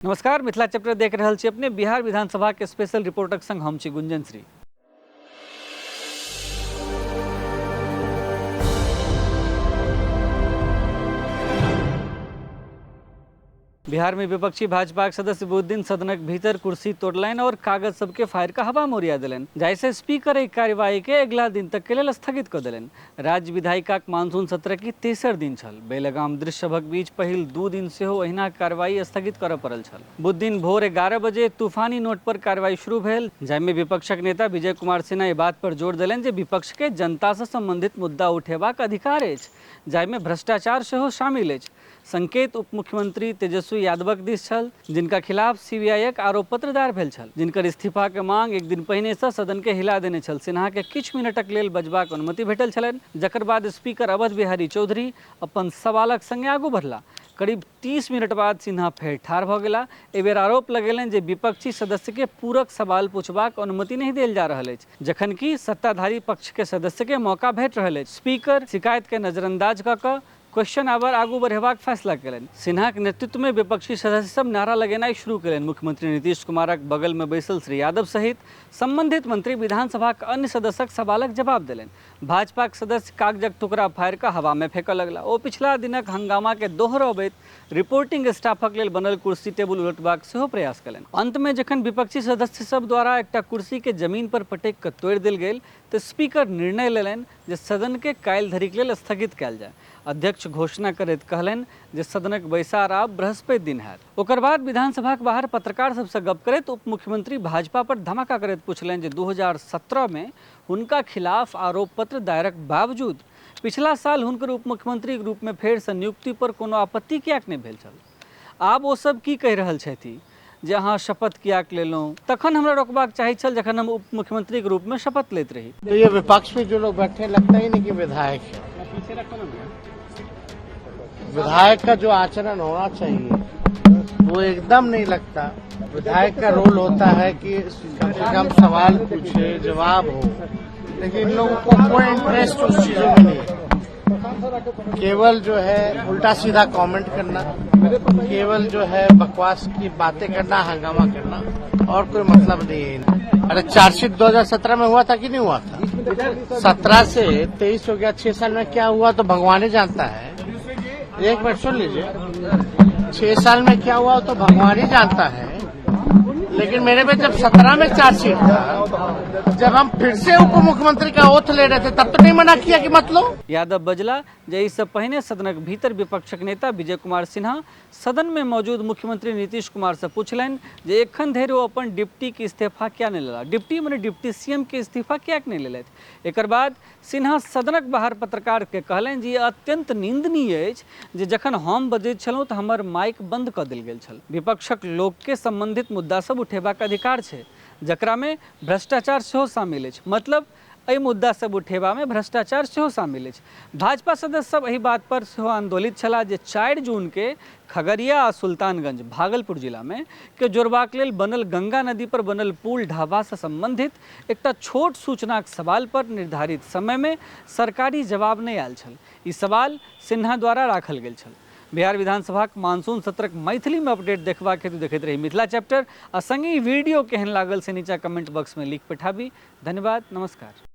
नमस्कार, मिथिला चैप्टर देख रहल छी अपने बिहार विधानसभा के स्पेशल रिपोर्टक संग हम छी गुंजन श्री। बिहार में विपक्षी भाजपा के सदस्य बुधदिन सदनक भीतर कुर्सी तोड़लनि और कागज सबके फायर का हवा मोरिया दिलनि, जाहिसे स्पीकर एहि कार्यवाही के अगिला दिन तक के लेल स्थगित कऽ देलनि। राज्य विधायिकाक मानसून सत्र की तेसर दिन छल। बेलगाम दृश्य सभक बीच पहिल 2 दिन सेहो अहिना कार्यवाही स्थगित करऽ पड़ल छल। बुधदिन भोर 11 बजे तूफानी नोट पर कार्यवाही शुरू भेल, जाहिमे विपक्षक नेता विजय कुमार सिन्हा एहि बात पर जोर देलनि जे विपक्ष के जनता से संबंधित मुद्दा उठेबाक अधिकार अछि, जाहिमे भ्रष्टाचार सेहो शामिल अछि। संकेत उप मुख्यमंत्री तेजस्वी यादवक दिस छल, जिनका खिलाफ सीबीआईक आरोप पत्र दायर भेल छल, जिनकर इस्तीफा के मांग एक दिन पहिने से सदन के हिला देने छल। सिन्हा के किछु मिनटक लेल बजबाक अनुमति भेटल छलनि, जकर बाद स्पीकर अवध बिहारी चौधरी अपन सवालक संगे आगू बढ़ला। करीब 30 मिनट बाद सिन्हा फेर ठाढ़ भऽ गेला। एहि बेर आरोप लगेलनि जे विपक्षी सदस्य के पूरक सवाल पूछबाक अनुमति नहीं देल जा रहल अछि, जखन कि सत्ताधारी पक्ष के सदस्य के मौका भेट रहल अछि। स्पीकर शिकायत के नजरअंदाज कऽ कऽ क्वेश्चन आवर आगू बढ़ेबाक फैसला केलनि। सिन्हा के नेतृत्व में विपक्षी सदस्य सब नारा लगेनाइ शुरू केलनि। मुख्यमंत्री नीतीश कुमारक बगल में बैसल श्री यादव सहित संबंधित मंत्री विधानसभा के अन्य सदस्यक सवालक जवाब देलनि। भाजपा के सदस्य कागजक टुकड़ा फाड़ि कऽ हवा में फेंकऽ लगला। ओ पिछला दिनक हंगामा के दोहरबैत रिपोर्टिंग स्टाफक लेल बनल कुर्सी टेबुल उलटबाक सेहो प्रयास केलनि। अंत में जखन विपक्षी सदस्य सब द्वारा एकटा कुर्सी के जमीन पर पटकि कऽ तोड़ि देल गेल तऽ स्पीकर निर्णय लेलनि जे सदन के काल्हि धरिक लेल स्थगित कयल जाय। अध्यक्ष घोषणा करैत कहलनि जे सदनक बैसार आब बृहस्पति दिन हैत। ओकर बाद विधानसभा के बाहर पत्रकार सबसे गप करैत उप मुख्यमंत्री भाजपा पर धमाका करैत पूछलनि जे 2017 में हुनका खिलाफ आरोप पत्र दायरक बावजूद पिछला साल हुनकर उप मुख्यमंत्री के रूप में फेर सँ नियुक्ति पर कोनो आपत्ति किएक नहीं भेल छल। आब ओ सब की कहि रहल छथि जे अहाँ शपथ किएक लेलहुँ? तखन हमरा रोकबाक चाही छल जखन हम उप मुख्यमंत्री के रूप में शपथ लेत रही। तो ये विपक्ष में जो लोग बैठे लगता ही नहीं कि विधायक है। विधायक का जो आचरण होना चाहिए वो एकदम नहीं लगता। विधायक का रोल होता है कि कम से कम सवाल पूछे, जवाब हो, लेकिन इन लोगों को कोई इंटरेस्ट उस चीजों में नहीं है। केवल जो है उल्टा सीधा कमेंट करना, केवल जो है बकवास की बातें करना, हंगामा करना, और कोई मतलब नहीं है। अरे चार्जशीट 2017 में हुआ था कि नहीं हुआ था? 17 से 23 हो गया, 6 साल में क्या हुआ तो भगवान ही जानता है। एक मिनट सुन लीजिए, 6 साल में क्या हुआ तो भगवान ही जानता है। लेकिन मेरे पे जब 17 में चार्जशीट था, जब हम फिर से उप मुख्यमंत्री का ओथ ले रहे थे, तब तो नहीं मना किया कि मत लो। यादव बजला जे इससे पहले सदनक भीतर विपक्षक नेता विजय कुमार सिन्हा सदन में मौजूद मुख्यमंत्री नीतीश कुमार से पूछलनि जे एखन धरि ओ अपन डिप्टी के इस्तीफा क्या नहीं लेला। डिप्टी माने डिप्टी सीएम के इस्तीफा किएक नहीं लेलथि। एकर बाद सिन्हा सदनक बाहर पत्रकार के कहलनि जे अत्यंत निंदनीय अछि जे जखन हम बजैत छलहुँ तऽ हमर माइक बंद कऽ देल गेल छल। विपक्षक लोक के संबंधित मुद्दा सब उठेबाक अधिकार छै, जकरा में भ्रष्टाचार सेहो शामिल अछि। मतलब एहि मुद्दा सब उठेबा में भ्रष्टाचार सेहो शामिल अछि। भाजपा सदस्य सब एहि बात पर सेहो आंदोलित छलाह जे 4 जून के खगड़िया आ सुल्तानगंज भागलपुर जिला में के जोड़बाक लेल बनल गंगा नदी पर बनल पुल ढाबा से संबंधित एकटा छोट सूचनाक सवाल पर निर्धारित समय में सरकारी जवाब नहीं आयल छल। ई सवाल सिन्हा द्वारा राखल गेल छल। बिहार विधानसभा के मानसून सत्रक मैथिली में अपडेट देखबाक हेतु देखैत रही मिथिला चैप्टर आ संगे वीडियो केहन लागल से नीचा कमेंट बॉक्स में लिख पठाबी। धन्यवाद, नमस्कार।